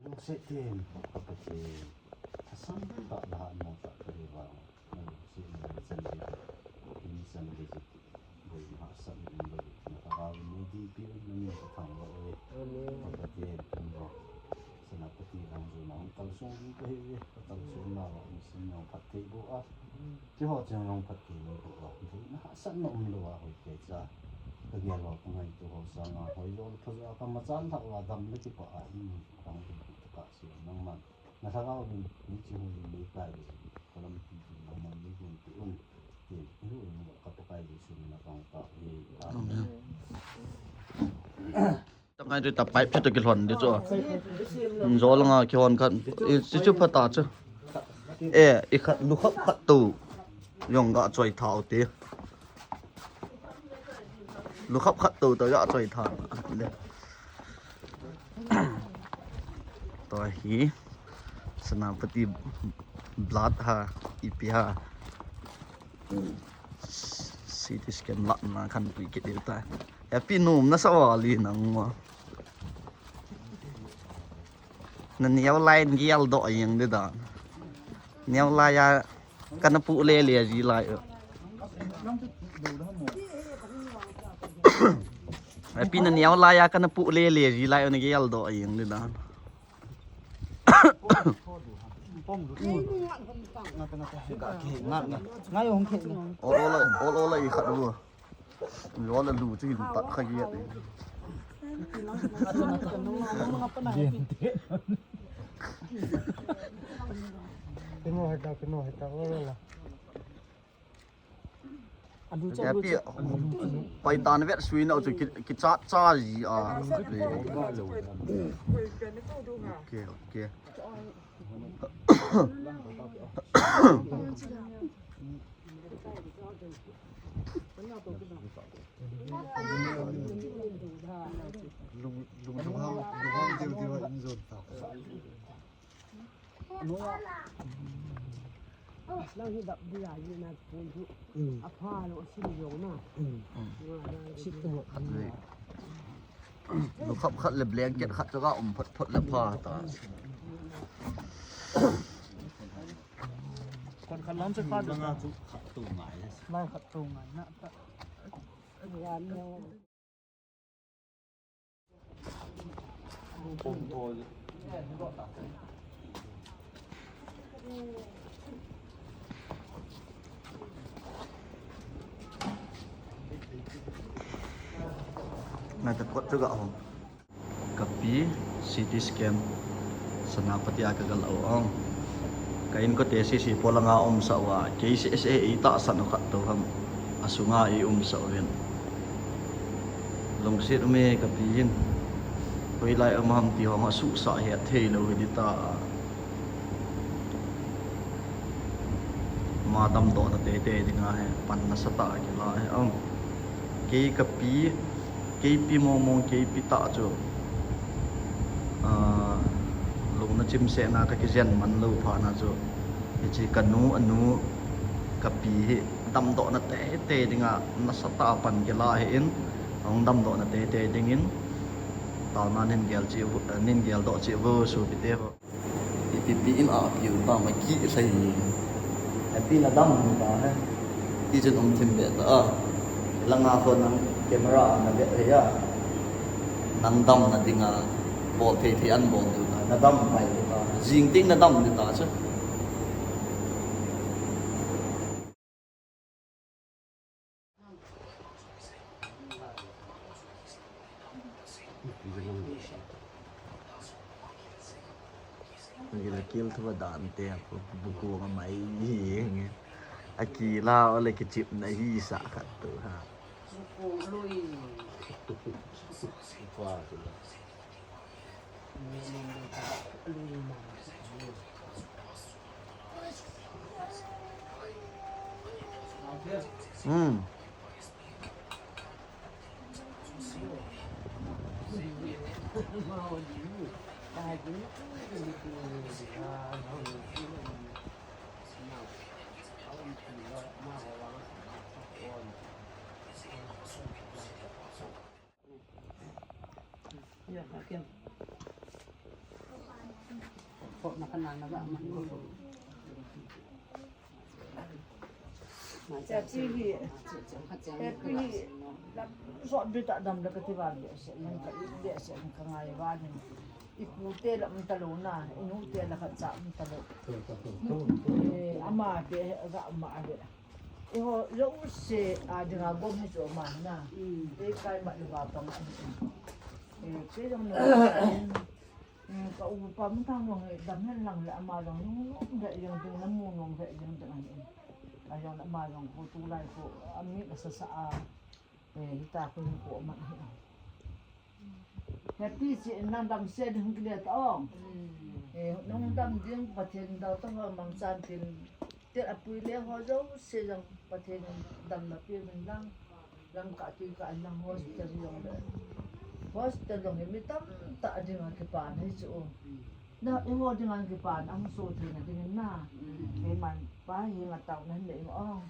Setin kapati asam tak lahan mo tak kariba si sandi ini sandi boy hasan boy nakaraw ni DP ni katangwa kapati kumbo senapati ang zona ang talsong ko hiwi talsong na ang sinyo pati buah tiho jang pati ni buah na hasan no umluwa ko kaysa kagiyalo ko ngay tuho sa nga hoyo pasa ka masan ta wa dam leki pa ang kasi naman nasagaw ni chihu ni kai kolam ti naman ni gun ti un ti ru ni kapakai di sun na kang ta tang ai ta pipe cha ke lon de zo zo la nga ke hon kan si chu phata cha e khat lu khap khat tu yong ga choi thao te lu khap khat tu ta ga choi thang le to hi senapati blood ha ipi ha CT scan lak na kan pi ke ta happy num na sawali nang mo na niaw line gial do yang de da niaw la ya kan pu le le ji lai happy na niaw la ya kan pu le le ji lai on gial do yang de da ngay không thể ô lại khát luôn gió là lù chứ tắt khai nhiệt đấy cái nồi tao là cái bia bay tan vét suy nào rồi cái cha gì à okเราที่แบบดีอยู่นะคนที่อาภาเราชิมอยู่นะชิมตัว nó khắp khát lập lén kết khát cho các ông phật lập hoa ta còn khăn lắm chắc phát được mga tu ngai mai khát tù ngày nè ngay tập quất cho gạo Kapi CT scan senapati agagal awang kain ko te si polanga sawa KCSA ita san khat to ham asunga sawen long sit me Kapi hin koi lai ham ti hong asu sa he thei lo di ta ma dam do na te dinga he pan na sata ki la he ang ke Kapi KP mong KP ta cho lung na chim se na ka kizen man lo pha na cho chi kanu anu Kapi dam do na te dinga na sata pan ke la he in ong dam do na te dingin ta na nen gel do chi wo su bi te ho pi in a pi ta ma ki sai happy na dam ta ha ti chen om thim be ta langa phone nang camera na be ya nang dam na dinga bol the an bol tu na dam pai ta jing ting na dam ni ta cha Gila kill thua dan te aku buku ngamai ni akila oleh kecip na hi sa khat tu ha Kok makanan agak mana? Tapi sok dia tak dam dekat tiba biasa yang biasa yang kangai badan. Iku te la mentalona, inu te la katsa mentalo. Ama te agak ama ada. Iho lo se ada ngagom ni so mana. Kai mak di bapang. Ke dong no. Ka upa mentang wang dam nan lang la ama lang nung ndak yang tu namu nung ndak yang dengan ini. Ayong nak mayong ko tulay ko amit sa saa hita ko ko man happy si nang dam se ding kile taong nung dam ding pathen daw to mang san tin te apui le ho zo se jang pathen dam na pi min lang ka ti ka lang hospital yong de hospital yong mi tam ta ding ke pa ni chu na imo dengan kipan ang so na dengan na man pa yung ataw na hindi mo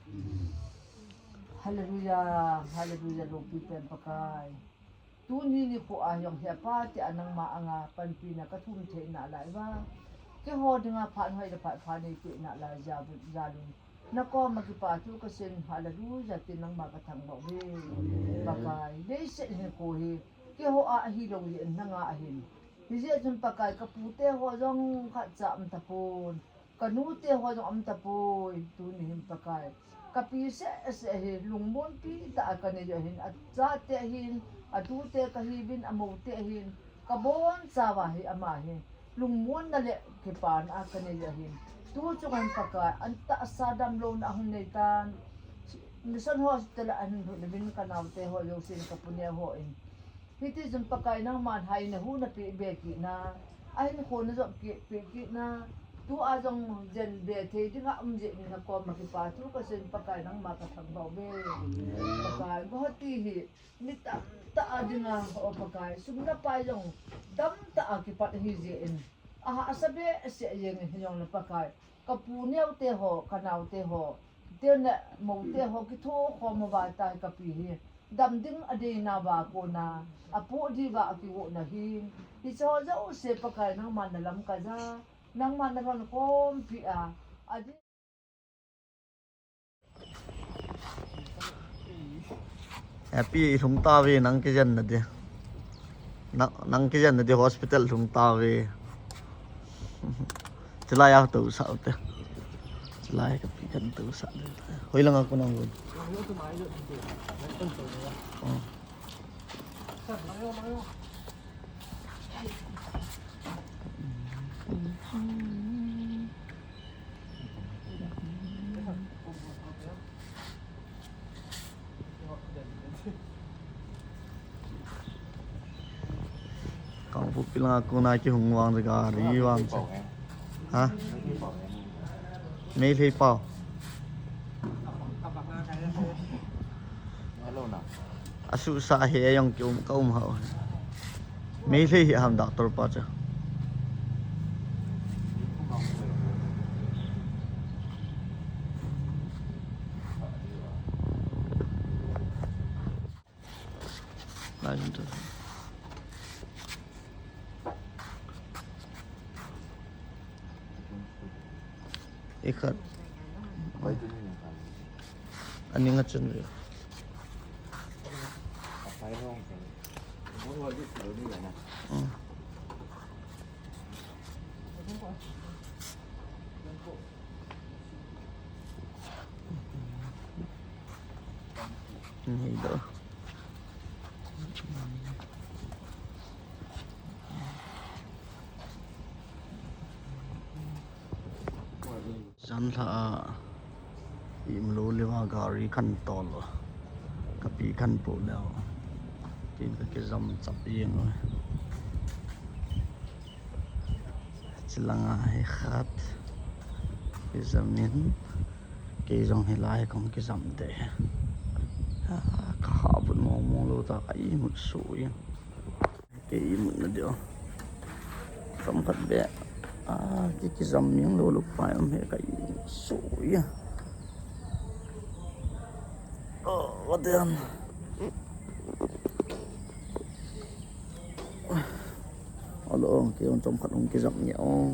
hallelujah hallelujah Lord people pakay tuni ni po ayong siapa ti anang maanga panpina katumte na laiba ke ho dengan pa hoy da pa ni pi na la jalun nako magipatu kasi hallelujah tinang makatang mo pakay dei se ni ko hi ke ho a hilong yin na nga ahin Hiji jun pakai kapute ho jong khatsa am tapon kanute ho jong am tapoi tu ni him pakai kapi se he lungmon pi ta akane jo hin atsa te hin atute kahibin amote hin kabon sawa hi amahi lungmon na le kipan akane jo hin tu chukan pakai anta sadam lo na hun netan Mission hospital an bin kanaute ho yo sin kapunya ho in Hiti jun pakai nang man hai na hu na pi beki na ai ni ko na jo pi na tu a jong jen be the dinga je ni na ko ma ki pa tu ka sen pakai nang ma ka thang ba be pakai bo ti hi ni ta a dinga o pakai sum na pa jong dam ta a ki pa hi je in a asabe se ye ni yong na pakai ka pu neu te ho ka nau te ho te na mo te ho ki tho ko mo ba ta ka pi hi damding ade na ba ko na apo di ba ki wo na hin hi cho zo se pakai nang man na lam ka za nang man na ron kom pi a ade happy thung ta ve nang ke jan na de nang ke jan na de hospital thung ta ve chila ya tu sa te chila ka pi kan tu sa de hoi lang ako nang won Kau pupil lang ako na ki hungwang daga riwang ha mail hay pao asu sa he yang ki ka hao mail hay ham doctor pa cha lain tu ikat ani ngacun dia ini dah Jan la im lo lewa gari kan tol kapi kan po lao tin ka ke zam chap yeng chilanga he khat ke zamin ke jong he lai kong ke zam de ka ha bun mo mo lo ta ai mut su ya ke i mut na dio sam khat be cái dầm miếng lô lục phải ông hệ cái sủi à có tiền alo ong ke on tom khat ong ke jok nya ong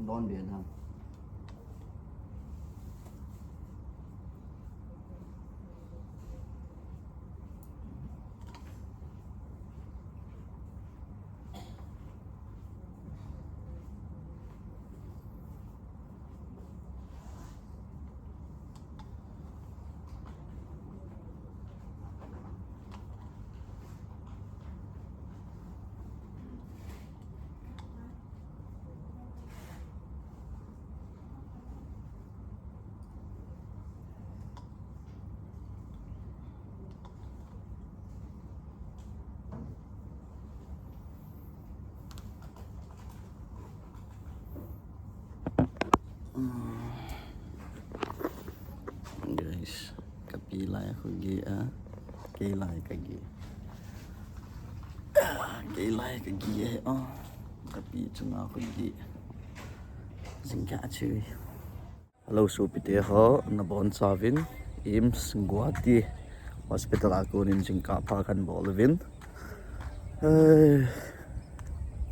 đón biển ha guys Kapi lại aku gi kê lại cái gì kê lại cái gì Kapi chúng aku gi xin cả chơi hello supite ho na bon savin AIIMS Guwahati Hospital aku nin sing kapa kan bolvin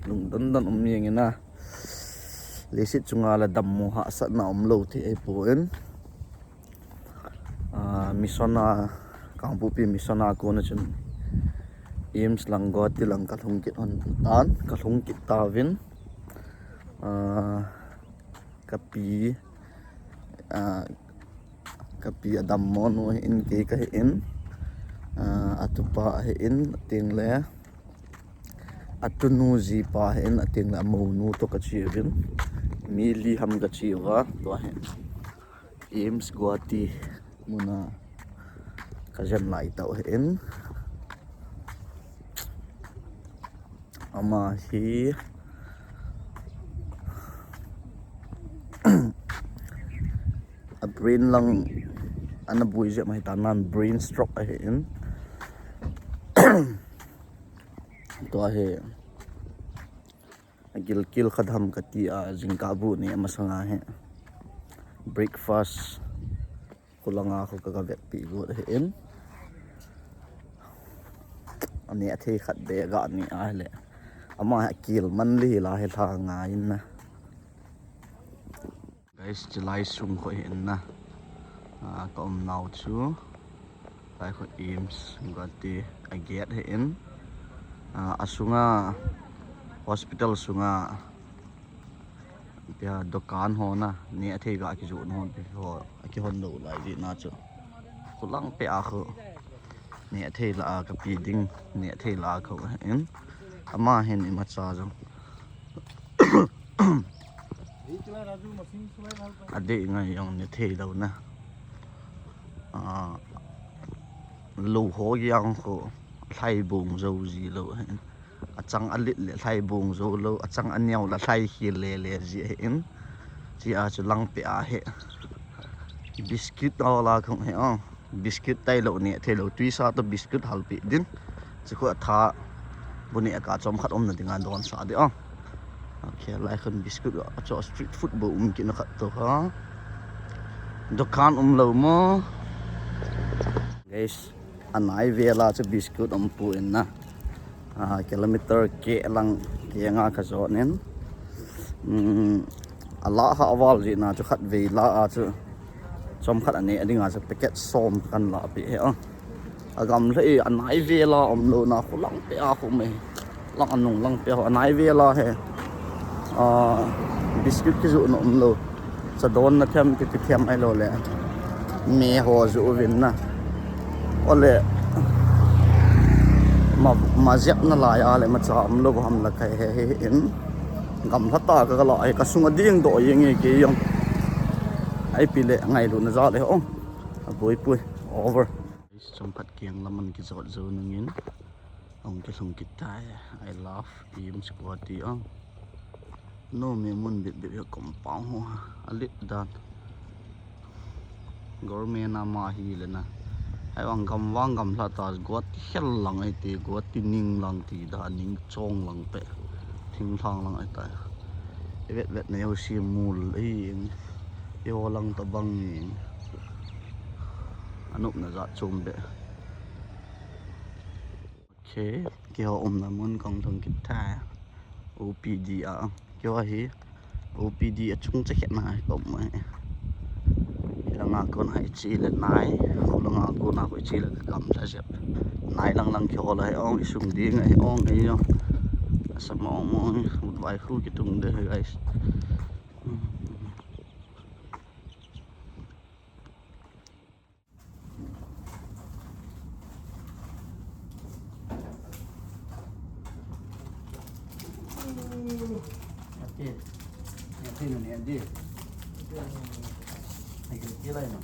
lung dan yang na lesit chunga la dammo ha sa na lo thi ai poen misona kangpupi misona ko na chun AIIMS lang Guwahati lang kalungkit on tan kalungkit tawin Kapi Kapi adammo no in ke ka in atupa in ting le atunu ji pa in ating la mo nu to ka chiwin mili ham ka chiwa to hen AIIMS Guwahati muna kajan lai tau hen ama hi a brain lang ana buije mai tanan brain stroke a hen to he agil kil khadham kati a jingkabu ni amasanga he breakfast kulanga ko kagavet pi go hen ani athei khat be ga ni a le ama kil manli la he tha nga in na guys July sung ko hin na kom now chu lai ko AIIMS Guwahati aget hin asunga hospital sunga pia dokan ho na ni athei ga ki ju no bi ho ki hon lo lai di na chu kulang pe a kho ni athei la ka pi ding ni athei la kho in ama hen ima cha jong ade ngai yong ni thei lo na lu ho yang kho thai bung zo ji lo hen achang alit le thai bung zo lo achang anyau la thai hi le le ji hen ji a chu lang pe a he biscuit ala khong he biscuit tai lo ni thei lo tui sa to biscuit hal pi din chi ko tha buni ka chom khat om na dinga don sa de okay lai khon biscuit cho street food bo ki na khat to ha dokan lo mo guys anai vela chu biscuit pu in na kilometer ke lang ke nga ka zo nen ala ha awal ji na chu khat ve la chu chom khat ani adinga chu packet som kan la pi he agam le anai vela lo na khulang pe a khu me lang anung lang pe anai vela he biscuit ki zu no lo sa don na them ki them ai lo le me ho zu vin na ole ma zep na la ya le ma cha lo ham la kai he in gam thata ka la ai ka sunga ding do yeng ke yong ai pi le ngai lu na za le boi pui over Trong phát kiêng laman ki zot zo nungin ong ki sung kitai I love AIIMS Guwahati ang no me mun bit bit compound ho alit dan government na ma hi le na ai wang gam la ta Guwahati hel lang ai ti Guwahati ning lang ti da ning chong lang pe thing thang lang ai ta vet vet ne yo si mul ai yo lang ta bang ni anup na za chum be okay kêu na mun kong thong kit tha OPD à kêu hi OPD ở chung chắc này có mấy là ngà con hay chỉ là nai không là ngà con nào phải chỉ là cái cầm ra dẹp nai lăng kêu là ông sung đi ngay ông ấy nhá sao mà ông một vài khu cái tung đấy guys Ini nih Andi. Lagi gila ini.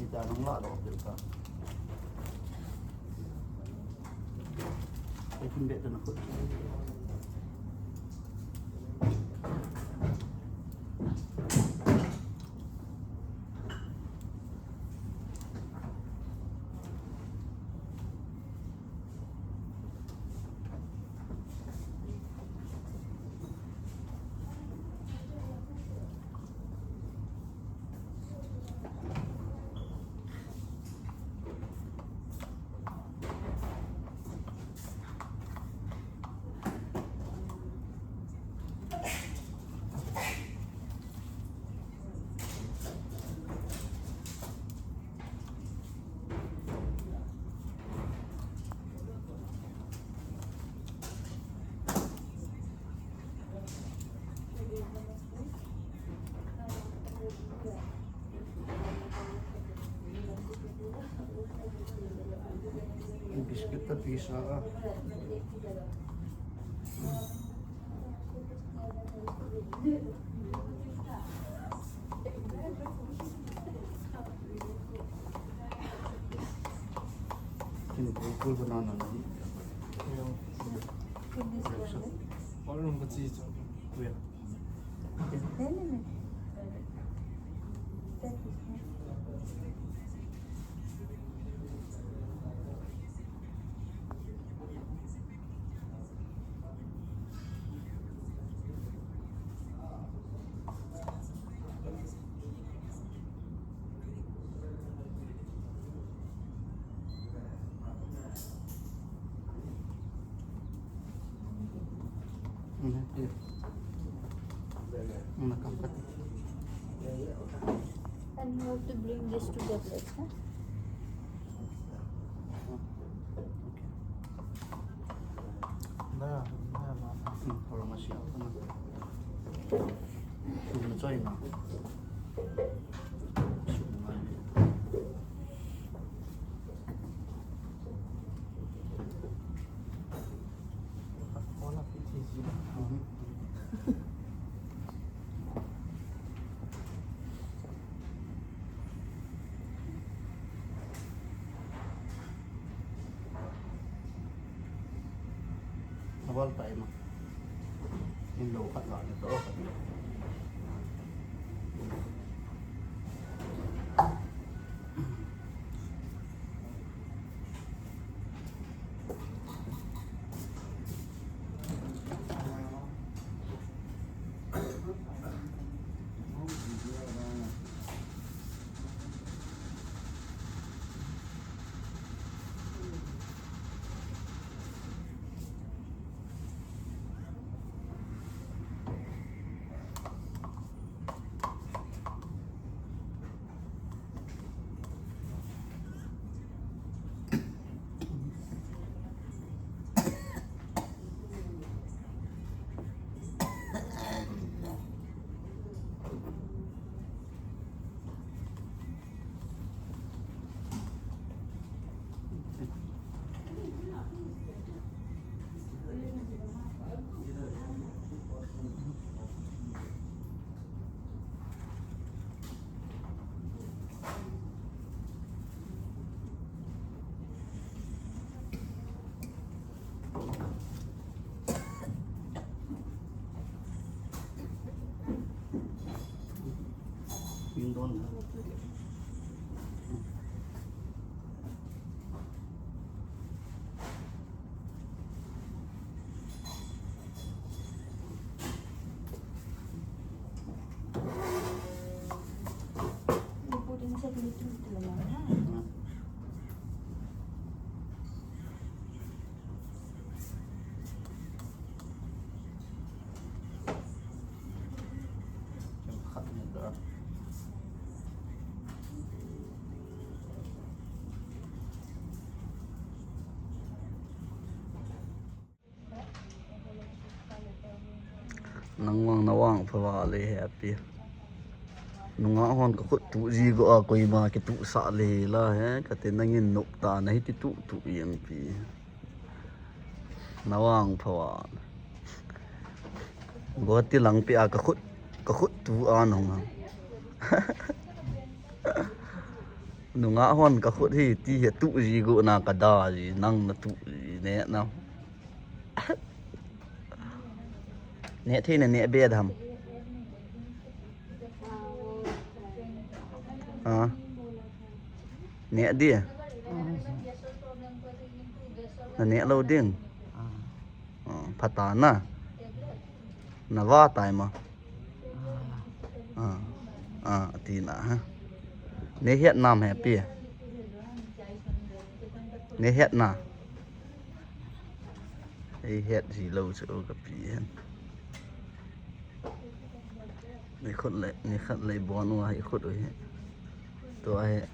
Kita nunggu ada kita. Bikin bet tu nak. Biskuit tapi bisa. Ini pukul banana lagi. 얼른 같이 Wait. Nakangkat. And you have to bring this to the plate, huh? 나야 Orang masih apa nak? Sudah coy nak. 워낙 빛이지 Awal tayo mah. Yung lokat lang ito. pin don You put inside little lemon, huh? khát nữa nang nawang phawa le happy nunga hon ka khut tu ji go a koi ma ki tu sa le la he ka te nangin nok ta na hi ti tu tu yang pi nawang phawa go ti lang pi a ka khut tu a nong nunga hon ka khut hi ti he tu ji go na ka da ji nang na tu ji ne na ne thi na ne be dham nè đi là nè lâu điên phát tán na va tai mà thì nè ha nè hiện nam happy nè hiện na ấy hiện gì lâu chỗ gặp gì hen nè khất lại bón hoa khất rồi tôi ai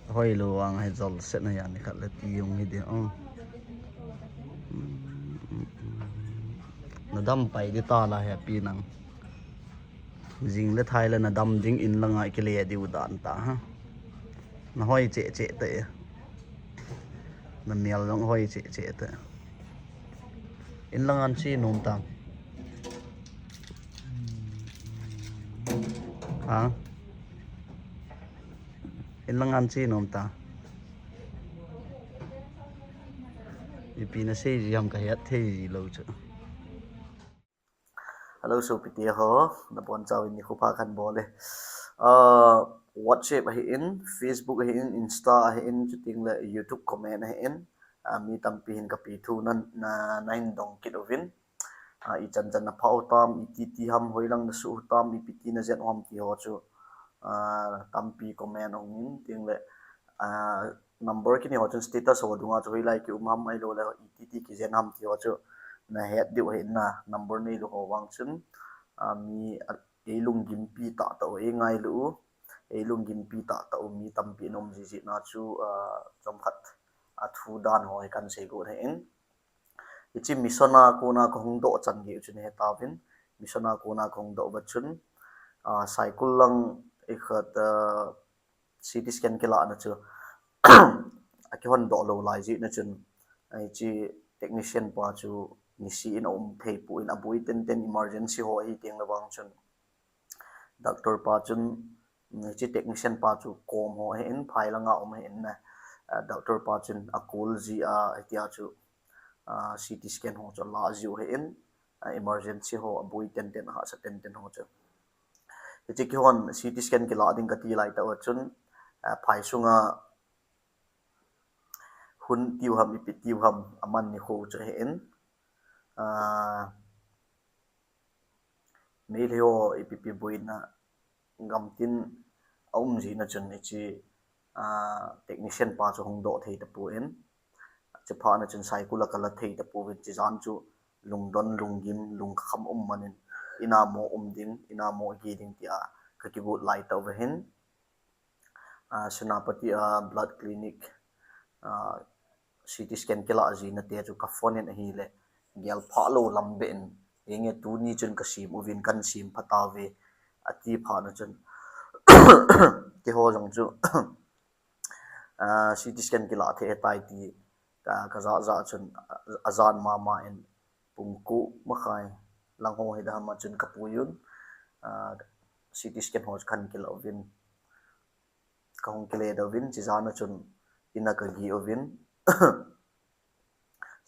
hoi lo ang hay zol set na yan khát là tiyung hindi na dam pai di ta la happy nang jing le thai la na dam ding in la ngai ke le di udan ta ha na hoi che che te na mial long hoi che che te in lang an chi nom tang ha in lang an chi nom ta ipina sei jam ka het thei lo chu hello so piti ho na bon chaw ni khupa khan bole WhatsApp hi in Facebook hi in Insta hi in chuting la YouTube comment hi in mi tampi hin kapi thu nan na nain dong kilovin I chan chan na phau tam iti ham hoilang na su tam ipiti na zen hom ti ho chu tampi comment ong in ting le number kini ho chun status ho dunga chu like ki umam ai lo la iti ki zen ham ti ho chu na het diu he na number nei lo ho wang chun mi elung gimpi ta to e ngai lu elung gimpi ta to mi tampi nom ji ji na chu chom khat thu dan ho kan sei go he in ichi misona kuna ko hung do chan gi chun he tawin misona kuna khong do ba chun cycle lang ekhat CT scan ke la na chu aki hon do lo lai ji na chun ai chi technician pa chu ni si in thei pu in abui ten emergency ho hi teng lawang chun doctor pa chun chi technician pa chu kom ho he in phai langa he in na doctor pa chun akul ji atia chu CT scan ho chu la ji he in emergency ho abui ten ha sa ten ho chu chi ki hon CT scan ke la ding ka ti lai ta chun phai sunga hun tiu ham ipi tiu ham aman ni ho chu he in me leo ipi buina ngamtin ji na chun chi technician pa chu hong do thei ta pu in che pha na chun cycle kala thei ta pu win chi jan chu lungdon lungim lung kham manin ina mo ding ina mo gi ding tia ka ki bu lai ta over hin senapati blood clinic CT scan kela ji na te chu ka phone in hi le gel pha lo lambe in enge tu ni chun ka sim uvin kan sim phatawe ati pha na chun ke ho jong chu CT scan kela the tai ti ka za chun azan mama in pungku makhai langho he da ma chun kapuyun CT scan ho khan kela ovin kahong kele da vin chi zana chun ina ka gi ovin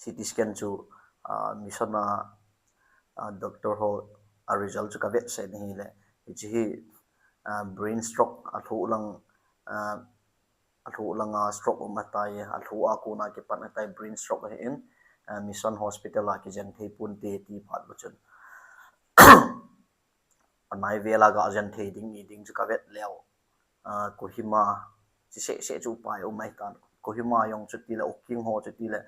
CT scan chu misona doctor ho a result chu ka vet se ni le chi brain stroke athu lang stroke matai athu akuna ki panatai brain stroke in mission hospital la ki jan thei pun te ti phat buchun anai vela ga jan thei ding chu ka vet leo kohima chi se chu pai o mai tan kohima yong chu ti le oking ho chu ti le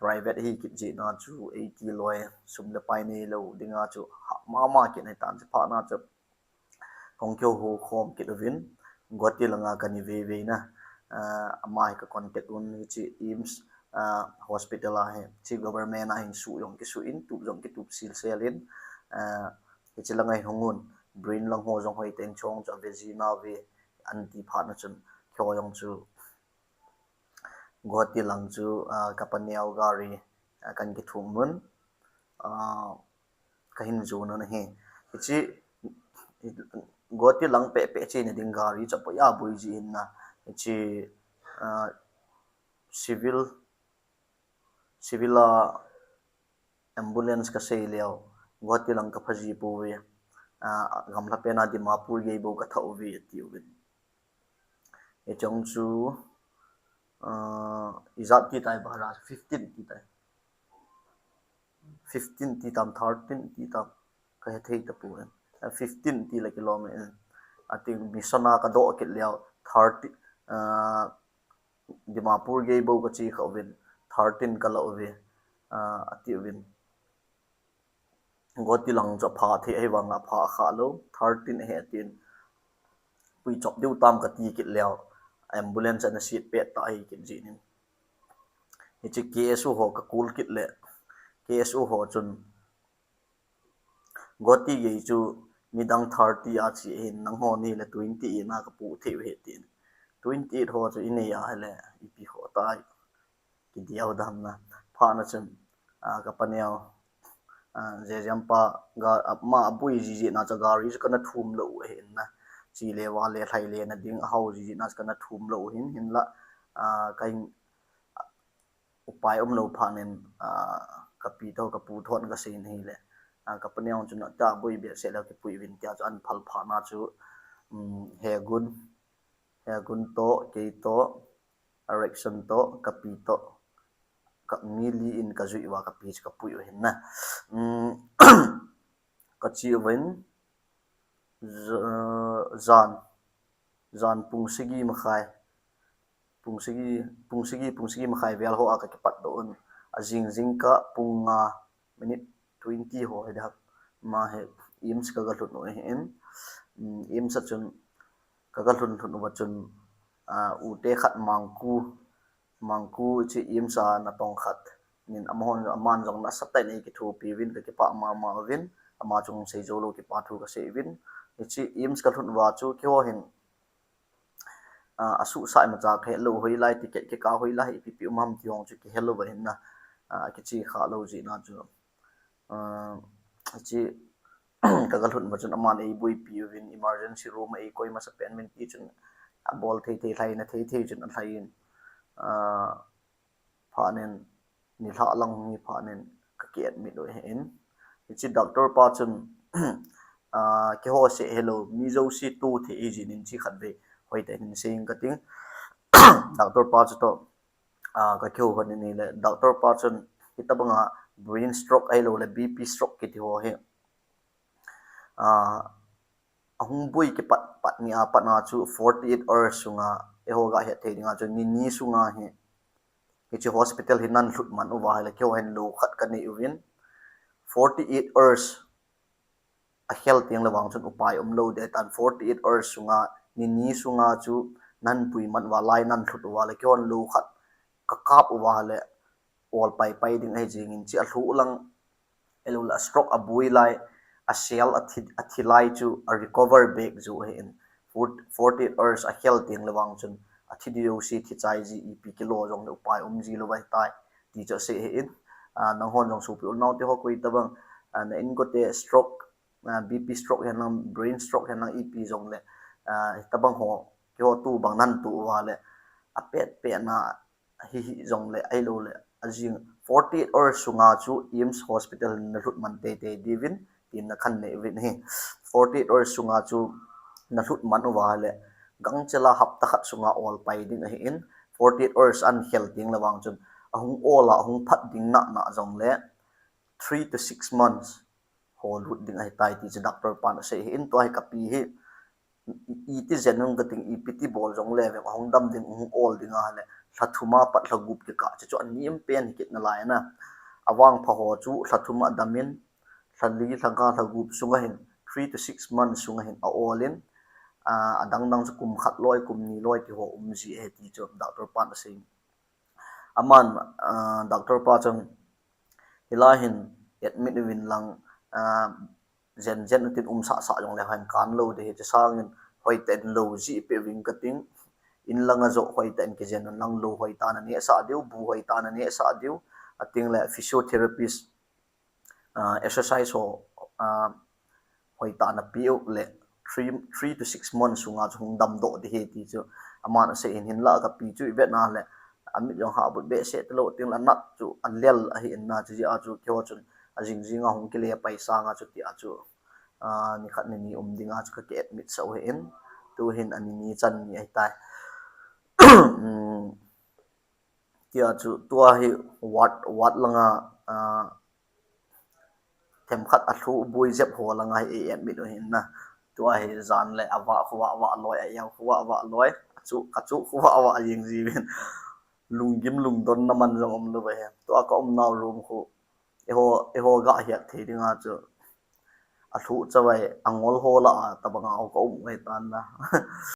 private hi ki ji na chu 80 loi sum le pai nei lo dinga chu ma ki nei tan chi pha na chu kong kyo ho khom ki lovin gwati langa kani ve na amai ka contact un chi AIIMS hospital a he chi government a hin su yong ki su in tu yong ki tu sil selin chi langai hongun brain lang ho jong hoi ten chong cha ve ji na ve anti pha na chun kyo yong chu gwati lang chu kapaniaw gari kan ki thumun kahin zu na he chi gwati lang pe chi ne ding gari cha po ya bui ji in na chi civil ambulance ka sei leo gwati lang ka phaji pu we gamla pe na dimapur ge bo ka taove ti win e chong chu izat ti tai bara 15 ti tai 15 ti tam 13 ti tam ka he thei ta pu 15 ti la kilometer I think misona ka do kit leo 30 dimapur ge bo ka chi khawin 13 ka lo ve ati win goti lang cho pha the ai wanga pha kha lo 13 he tin pui chok deu tam ka ti kit leo ambulance na seat pe ta hi kit ji nin hi chi KSU ho ka kul kit le KSU ho chun goti ge chu midang 30 a chi hin nang ho ni le 20 na ka pu the he tin 28 ho chu ine ya le ipi ho ta ki diaw dam na pha na chun ka panel je jampa ga ma bui ji na cha gari ka na thum lo hin na chi le wa le thai le na ding hau ji na ka na thum lo hin la kain upai lo phanen kapi to ka pu thon ka sein hi le ka panel chu na ta bui be se la ki pui win tia an phal pha na chu he gun to ke to erection to kapi to ka mili in ka zui wa ka pi ka pui hin na ka chi wen zan pungsigi makhai vel ho aka ki pat do un azing ka punga minute 20 ho da ma he AIIMS ka galut no hen AIIMS chun ka galut thun wa chun u te khat mangku chi AIIMS na tong khat nin amon aman jong na satai nei ki thu pi win ki pa ma win ama chung sei jolo ki pa thu ka sei win chi AIIMS ka thun wa chu kyo hin asu sai ma cha khe lo hoi lai ticket ke ka hoi lai pi umam tiong chu ki hello ba hin na ki chi kha lo ji na chu chi ka galut ma chun aman ei bui pi win emergency room ei koi ma sa pen min ti chun bol thei lai na thei chun an thai in phanen ni hla lang ni phanen ka kiat mi lo hen chi doctor pa chun ke ho se hello mi zo si tu the e jin in chi khat ve hoi te hin sing ka ting doctor pa chu to ka kyo han ni le doctor pa chun kitabanga brain stroke ai lo le BP stroke ki ho he ahung bui ki pat ni a pat na chu 48 hours sunga e ho ga he the dinga chu ni sunga he chi hospital hinan hlut man u wa le kyo hen lo khat ka ni win 48 hours a health yang lawang chun upai lo de tan 48 hours sunga ni sunga chu nan pui man wa lai nan hlut wa le kyon lo khat ka kap wa le all pai ding ai jing in chi a hlu lang elo la stroke a bui lai a cell a thilai chu a recover back zu in 48 hours a health yang lawang chun a thidio si thi chai ji ep kilo jong lo pai ji lo bai tai ti cho se in nang hon jong su pi no te ho koi tabang na in ko te stroke BP stroke hen brain stroke hen ep jong le tabang ho kyo tu bang nan tu wa le a pet pe na hi jong le ai lo le ajing 48 hours sunga chu AIIMS hospital na lut man te divin tin na khan ne win he 48 hours sunga chu na hlut man wa le gang chela hapta khat sunga all pai ding hi in 48 hours an hel ding lawang chun ahung ola ahung phat ding na jong le 3 to 6 months hol hut ding ai tai ti doctor pan se hi in to ai kapi hi iti zenung gating ipiti bol jong le ve ahung dam ding ahung all ding a le thlathuma pat thlagup ke ka chu anim pen hit na lai na awang phaho chu thlathuma damin thali thanga thlagup sunga hin 3 to 6 months sunga hin a all in adang dang chu kum khat loi kum ni loi ti ho ji he ti chu doctor pan se aman doctor pa chang hilahin admit win lang zen tin sa jong le han kan lo de he sang hoi ten lo ji pe wing kating in langa zo hoi ten ke zen lang lo hoi ta na ne sa diu bu hoi ta na ne sa diu ating le physiotherapist exercise ho hoi ta na piu le 3 to 6 months sunga chung dam do de he ti chu amana se in hin la ka pi chu bet na le amit jong ha bu be se tlo ting la nat chu an lel a hi na chu ji a chu kyo chun a jing jinga hong ke le paisa nga chu ti a chu ni khat ni dinga chu ka ke admit so he in tu hin ani ni chan ni ai tai tia chu tua hi wat langa them khat a thu bui jep ho langa hi admit hin na tua hi zan le awa wa loi a yang wa loi chu ka chu wa jing ji bin lungim lungdon na man jong om lo ba he to ka om naw room khu eho ga hiat the dinga chu a thu chawai angol hola tabanga ko om ngai tan na